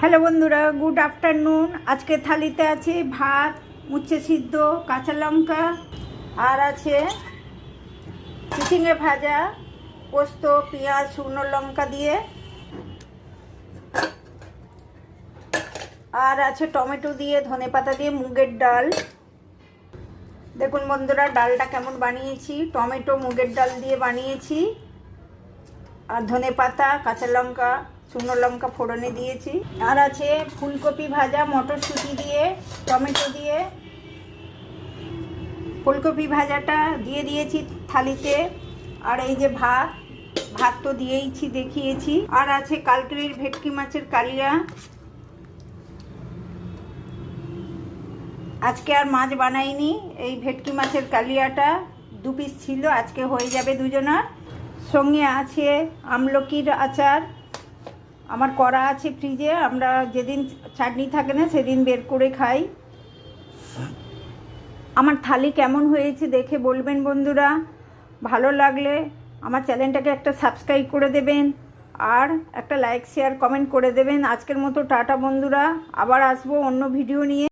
Hello বন্ধুরা, good afternoon. আজকে থালিতে আছে ভাত, উচ্ছে সিদ্ধ, কাঁচা লঙ্কা, আর আছে চিচিঙে ভাজা, পোস্ত, পেঁয়াজ, শুকনো লঙ্কা দিয়ে, আর আছে টমেটো দিয়ে, ধনেপাতা দিয়ে মুগের ডাল। দেখুন বন্ধুরা, ডালটা কেমন বানিয়েছি। টমেটো মুগের ডাল দিয়ে বানিয়েছি, আর ধনেপাতা, কাঁচা লঙ্কা, শুকনো লঙ্কা ফোড়নে দিয়েছি। আর আছে ফুলকপি ভাজা মটরশুঁটি দিয়ে, টমেটো দিয়ে। ফুলকপি ভাজাটা দিয়ে দিয়েছি থালিতে। আর এই যে ভাত তো দিয়েইছি, দেখিয়েছি। আর আছে কালকের ভেটকি মাছের কালিয়া। আজকে আর মাছ বানাইনি, এই ভেটকি মাছের কালিয়াটা 2 পিস ছিল, আজকে হয়ে যাবে দুজনার। সঙ্গে আছে আমলকির আচার আমার করা আছে ফ্রিজে। আমরা যেদিন চাটনি থাকে না সেদিন বের করে খাই। আমার থালি কেমন হয়েছে দেখে বলবেন বন্ধুরা। ভালো লাগলে আমার চ্যানেলটাকে একটা সাবস্ক্রাইব করে দেবেন, আর একটা লাইক শেয়ার কমেন্ট করে দেবেন। আজকের মতো টাটা বন্ধুরা, আবার আসবো অন্য ভিডিও নিয়ে।